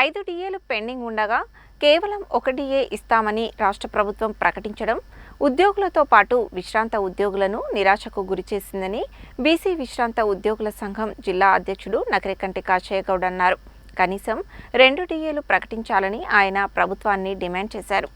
5 డిఏలు పెండింగ్ ఉండగా కేవలం 1 డిఏ ఇస్తామని రాష్ట్ర ప్రభుత్వం ప్రకటించడం ఉద్యోగులతో పాటు విశ్రాంత ఉద్యోగులను నిరాశకు గురిచేసిందని బీసీ విశ్రాంత ఉద్యోగుల సంఘం జిల్లా అధ్యక్షుడు నకరికంటి కాశయ్య గౌడ్ అన్నారు. కనీసం 2 డిఏలు ప్రకటించాలని ఆయన ప్రభుత్వాన్ని డిమాండ్ చేశారు.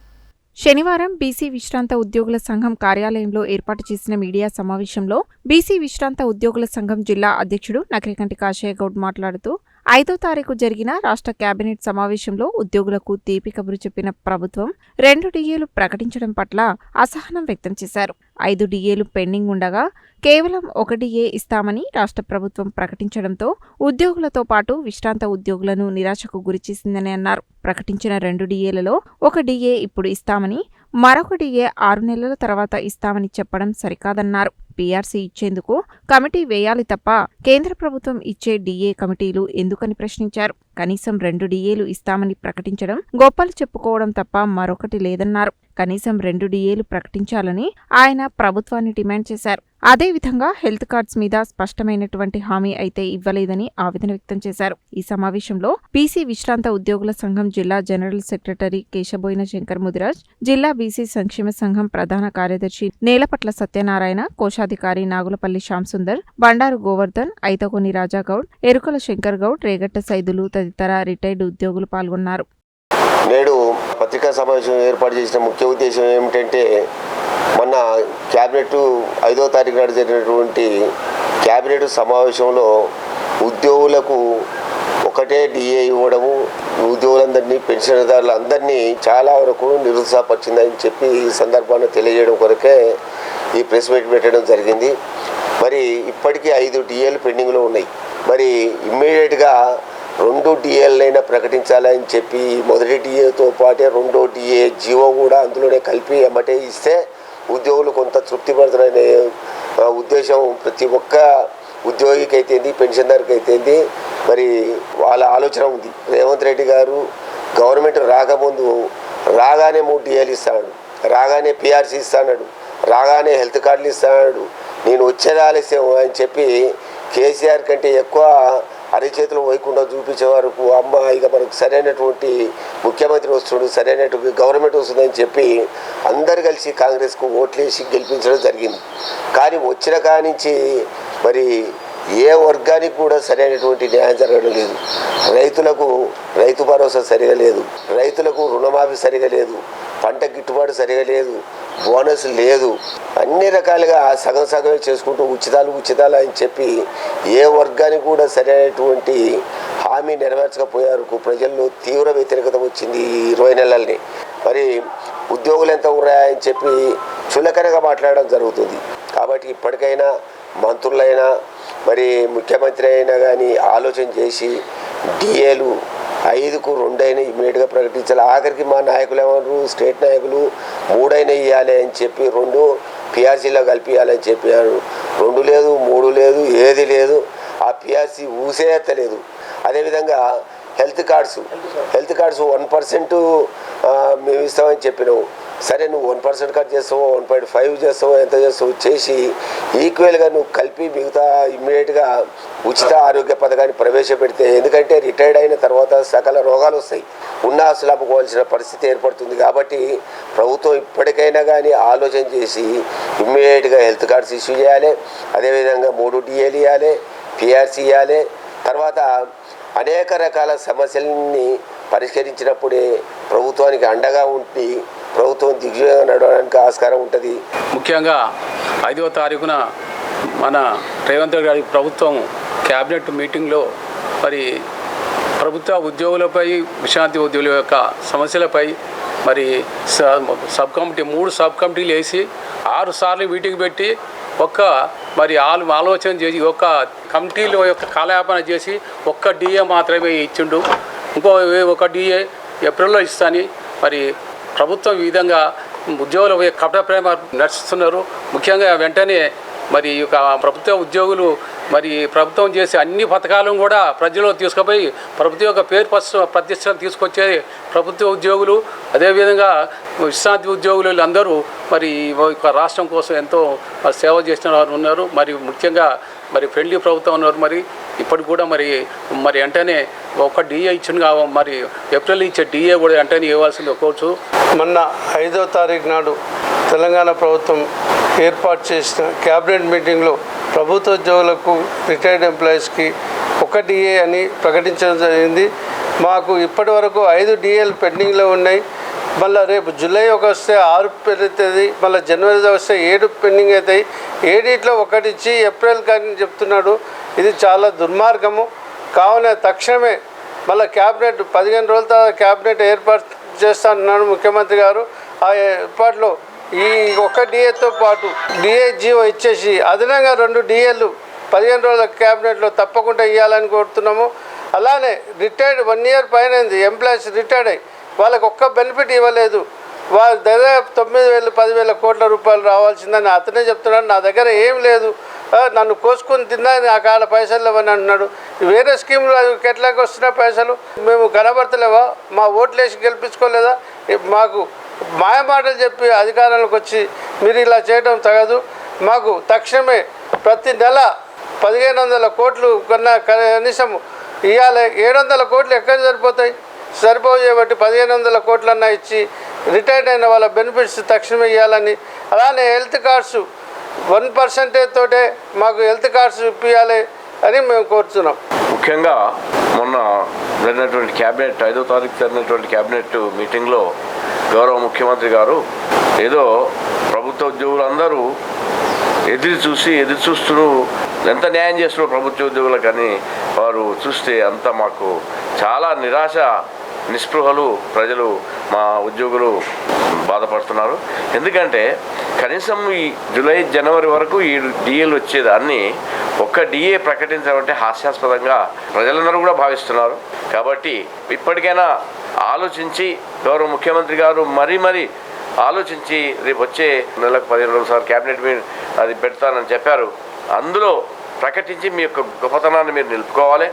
శనివారం బీసీ విశ్రాంత ఉద్యోగుల సంఘం కార్యాలయంలో ఏర్పాటు చేసిన మీడియా సమావేశంలో బీసీ విశ్రాంత ఉద్యోగుల సంఘం జిల్లా అధ్యక్షుడు నకరికంటి కాశయ్య గౌడ్ మాట్లాడుతూ 5వ తారీఖు జరిగిన రాష్ట్ర కేబినెట్ సమావేశంలో ఉద్యోగులకు తీపి కబురు చెప్పిన ప్రభుత్వం 2 డిఏలు ప్రకటించడం పట్ల అసహనం వ్యక్తం చేశారు. 5 డిఏలు పెండింగ్ ఉండగా కేవలం 1 డిఏ ఇస్తామని రాష్ట్ర ప్రభుత్వం ప్రకటించడంతో ఉద్యోగులతో పాటు విశ్రాంత ఉద్యోగులను నిరాశకు గురిచేసిందని అన్నారు. ప్రకటించిన 2 డిఏలలో 1 డిఏ ఇప్పుడు ఇస్తామని, మరొక డిఏ 6 నెలల తర్వాత ఇస్తామని చెప్పడం సరికాదన్నారు. పీఆర్సీ ఇచ్చేందుకు కమిటీ వేయాలి తప్ప కేంద్ర ప్రభుత్వం ఇచ్చే డిఏ కమిటీలు ఎందుకని ప్రశ్నించారు. కనీసం 2 డిఏలు ఇస్తామని ప్రకటించడం గొప్పలు చెప్పుకోవడం తప్ప మరొకటి లేదన్నారు. కనీసం 2 డిఏలు ప్రకటించాలని ఆయన ప్రభుత్వాన్ని డిమాండ్ చేశారు. అదేవిధంగా హెల్త్ కార్డ్స్ మీద స్పష్టమైనటువంటి హామీ అయితే ఇవ్వలేదని ఆవేదన వ్యక్తం చేశారు. ఈ సమావేశంలో బీసీ విశ్రాంత ఉద్యోగుల సంఘం జిల్లా జనరల్ సెక్రటరీ కేశబోయిన శంకర్ ముదిరాజ్, జిల్లా బీసీ సంక్షేమ సంఘం ప్రధాన కార్యదర్శి నేలపట్ల సత్యనారాయణ, కోశాధికారి నాగులపల్లి శ్యాంసుందర్, బండారు గోవర్ధన్, ఐతగోని రాజాగౌడ్, ఎరుకల శంకర్ గౌడ్, రేగట్ట సైదులు తదితర రిటైర్డ్ ఉద్యోగులు పాల్గొన్నారు. నేడు పత్రికా సమావేశం ఏర్పాటు చేసిన ముఖ్య ఉద్దేశం ఏమిటంటే, మొన్న క్యాబినెట్ 5వ తారీఖు నాడు జరిగినటువంటి క్యాబినెట్ సమావేశంలో ఉద్యోగులకు ఒకటే డిఏ ఇవ్వడము ఉద్యోగులందరినీ, పెన్షన్దారులందరినీ చాలా వరకు నిరుత్సాహపరిచిందని చెప్పి ఈ సందర్భాన్ని తెలియజేయడం కొరకే ఈ ప్రెస్ మీట్ పెట్టడం జరిగింది. మరి ఇప్పటికీ 5 డిఏలు పెండింగ్లో ఉన్నాయి. మరి ఇమ్మీడియట్గా 2 డిఏలైనా ప్రకటించాలని చెప్పి మొదటి డిఏతో పాటే 2వ డిఏ జీవో కూడా అందులోనే కలిపి ఎమ్మటే ఇస్తే ఉద్యోగులు కొంత తృప్తి పడుతున్నారనే ఉద్దేశం ప్రతి ఒక్క ఉద్యోగికి అయితేంది, పెన్షన్దారికి అయితేంది మరి వాళ్ళ ఆలోచన ఉంది. రేవంత్ రెడ్డి గారు గవర్నమెంట్ రాకముందు రాగానే 3 డిఏలు ఇస్తాడు, రాగానే పీఆర్సీ ఇస్తాడు, రాగానే హెల్త్ కార్డులు ఇస్తాడు, నేను వచ్చేది ఆలస్యం అని చెప్పి కేసీఆర్ కంటే ఎక్కువ అరిచేతులు వైకుండా చూపించే వరకు అమ్మ ఇక మనకు సరైనటువంటి ముఖ్యమంత్రి వస్తుడు, సరైనటువంటి గవర్నమెంట్ వస్తుందని చెప్పి అందరు కలిసి కాంగ్రెస్కు ఓట్లేసి గెలిపించడం జరిగింది. కానీ వచ్చిన కానించి మరి ఏ వర్గానికి కూడా సరైనటువంటి న్యాయం జరగడం లేదు. రైతులకు రైతు భరోసా సరిగా లేదు, రైతులకు రుణమాఫీ సరిగా లేదు, పంట గిట్టుబాటు సరిగా లేదు, బోనస్ లేదు. అన్ని రకాలుగా సగం సగమే చేసుకుంటూ ఉచితాలు అని చెప్పి ఏ వర్గానికి కూడా సరైనటువంటి హామీ నెరవేర్చకపోయారు. ప్రజల్లో తీవ్ర వ్యతిరేకత వచ్చింది ఈ 20 నెలల్ని. మరి ఉద్యోగులు ఎంత ఉన్నాయని చెప్పి చులకనగా మాట్లాడడం జరుగుతుంది. కాబట్టి ఇప్పటికైనా మంత్రులైనా మరి ముఖ్యమంత్రి అయినా కానీ ఆలోచన చేసి డిఏలు 5కు 2 అయినా ఇమ్మీడియట్గా ప్రకటించాలి. ఆఖరికి మా నాయకులు ఏమన్నారు, స్టేట్ నాయకులు 3 అయినా ఇవ్వాలి అని చెప్పి 2 పీఆర్సీలో కలిపియాలని చెప్పారు. 2 లేదు, 3 లేదు, ఏది లేదు. ఆ పీఆర్సీ ఊసే ఎత్తలేదు. అదేవిధంగా హెల్త్ కార్డ్స్ 1% మేము ఇస్తామని చెప్పినావు. సరే, నువ్వు 1% కట్ చేస్తావో 1.5 చేస్తావో ఎంత చేస్తావో చేసి ఈక్వల్గా నువ్వు కలిపి మిగతా ఇమ్మీడియట్గా ఉచిత ఆరోగ్య పథకాన్ని ప్రవేశపెడితే, ఎందుకంటే రిటైర్డ్ అయిన తర్వాత సకల రోగాలు వస్తాయి, ఉన్న ఆస్తులు అమ్ముకోవాల్సిన పరిస్థితి ఏర్పడుతుంది. కాబట్టి ప్రభుత్వం ఇప్పటికైనా కానీ ఆలోచన చేసి ఇమ్మీడియట్గా హెల్త్ కార్డ్స్ ఇష్యూ చేయాలి. అదేవిధంగా 3 డిఏలు ఇవ్వాలి, పీఆర్సీ ఇవ్వాలి. తర్వాత అనేక రకాల సమస్యలని పరిష్కరించినప్పుడే ప్రభుత్వానికి అండగా ఉండి ప్రభుత్వం దిగ్విజయంగా నడవడానికి ఆస్కారం ఉంటుంది. ముఖ్యంగా 5వ తారీఖున మన రేవంత్ రెడ్డి గారి ప్రభుత్వం క్యాబినెట్ మీటింగ్లో మరి ప్రభుత్వ ఉద్యోగులపై, విశ్రాంతి ఉద్యోగుల యొక్క సమస్యలపై మరి 3 సబ్ కమిటీలు వేసి 6 సార్లు మీటింగ్ పెట్టి మరి ఆలోచన చేసి ఒక కమిటీలో యొక్క కాలయాపన చేసి 1 డిఏ మాత్రమే ఇచ్చిండు. ఇంకో 1 డిఏ ఏప్రిల్లో ఇస్తాని మరి ప్రభుత్వం ఈ విధంగా ఉద్యోగుల కపట ప్రేమ నడుస్తున్నారు. ముఖ్యంగా వెంటనే మరి ప్రభుత్వ ఉద్యోగులు మరి ప్రభుత్వం చేసే అన్ని పథకాలను కూడా ప్రజల్లో తీసుకుపోయి ప్రభుత్వం యొక్క పేరు ప్రతిష్టలు తీసుకొచ్చే ప్రభుత్వ ఉద్యోగులు, అదేవిధంగా విశ్రాంతి ఉద్యోగులు అందరూ మరి రాష్ట్రం కోసం ఎంతో సేవ చేసిన వారు ఉన్నారు. మరి ముఖ్యంగా మరి ఫ్రెండ్లీ ప్రభుత్వం ఉన్నారు. మరి ఇప్పటికి కూడా మరి వెంటనే ఒక డిఏ ఇచ్చింది కావాలి, మరి ఏప్రిల్ ఇచ్చే డిఏ కూడా వెంటనే ఇవ్వాల్సింది ఒక్కోవచ్చు. మొన్న 5వ తారీఖు నాడు తెలంగాణ ప్రభుత్వం ఏర్పాటు చేసిన క్యాబినెట్ మీటింగ్లో ప్రభుత్వ ఉద్యోగులకు, రిటైర్డ్ ఎంప్లాయీస్కి ఒక డిఏ అని ప్రకటించడం జరిగింది. మాకు ఇప్పటి వరకు 5 డిఏలు పెండింగ్లో ఉన్నాయి. మళ్ళీ రేపు జూలై వస్తే 6 పెరుగుతుంది, మళ్ళీ జనవరి వస్తే 7 పెండింగ్ అవుతాయి. 7 ఒకటి ఇచ్చి ఏప్రిల్ కానీ చెప్తున్నాడు. ఇది చాలా దుర్మార్గము. కావున తక్షణమే మళ్ళీ క్యాబినెట్ 15 రోజుల తర్వాత క్యాబినెట్ ఏర్పాటు చేస్తానన్నాడు ముఖ్యమంత్రి గారు. ఆ ఏర్పాటులో ఈ ఒక డిఏతో పాటు డిఏ జీవో ఇచ్చేసి అదనంగా 2 డిఏలు 15 రోజుల క్యాబినెట్లో తప్పకుండా ఇవ్వాలని కోరుతున్నాము. అలానే రిటైర్డ్ 1 ఇయర్ పైన ఎంప్లాయీస్ రిటైర్డ్ అయ్యి వాళ్ళకి ఒక్క బెనిఫిట్ ఇవ్వలేదు. వాళ్ళ దగ్గర 9,000 10,000 కోట్ల రూపాయలు రావాల్సిందని అతనే చెప్తున్నాడు. నా దగ్గర ఏం లేదు, నన్ను కోసుకొని తిన్నా నాకు ఆడ పైసలు లేవని అంటున్నాడు. వేరే స్కీములు ఎట్లాకి వస్తున్న పైసలు మేము కనబడతలేవా? మా ఓట్లు వేసి గెలిపించుకోలేదా? మాకు మాయమాటలు చెప్పి అధికారంలోకి వచ్చి మీరు ఇలా చేయడం తగదు. మాకు తక్షణమే ప్రతి నెల 1,500 కోట్లు కన్నా కనీసం ఇవ్వాలి. 700 కోట్లు ఎక్కడ సరిపోతాయి? సరిపోవు చేయబట్టి 1,500 కోట్లన్నా ఇచ్చి రిటైర్డ్ అయిన వాళ్ళ బెనిఫిట్స్ తక్షణమే ఇవ్వాలని, అలానే హెల్త్ కార్డ్స్ 1% తోటే మాకు హెల్త్ కార్డ్స్ ఇప్పించాలి అని మేము కోరుతున్నాం. ముఖ్యంగా మొన్న జరిగినటువంటి క్యాబినెట్ 5వ తారీఖు జరిగినటువంటి క్యాబినెట్ మీటింగ్లో గౌరవ ముఖ్యమంత్రి గారు ఏదో ప్రభుత్వ ఉద్యోగులందరూ ఎదురు చూస్తూ ఎంత న్యాయం చేస్తున్నారు ప్రభుత్వ ఉద్యోగులకు కానీ వారు చూస్తే అంతా మాకు చాలా నిరాశ నిస్పృహలు ప్రజలు మా ఉద్యోగులు బాధపడుతున్నారు. ఎందుకంటే కనీసం ఈ జూలై జనవరి వరకు ఈ డిఏలు వచ్చేదాన్ని ఒక్క డిఏ ప్రకటించడం అంటే హాస్యాస్పదంగా ప్రజలందరూ కూడా భావిస్తున్నారు. కాబట్టి ఇప్పటికైనా ఆలోచించి గౌరవ ముఖ్యమంత్రి గారు మరీ ఆలోచించి రేపు వచ్చే నెలకు 15 రోజుల సార్ క్యాబినెట్ అది పెడతానని చెప్పారు. అందులో ప్రకటించి మీ యొక్క గొప్పతనాన్ని మీరు నిలుపుకోవాలి.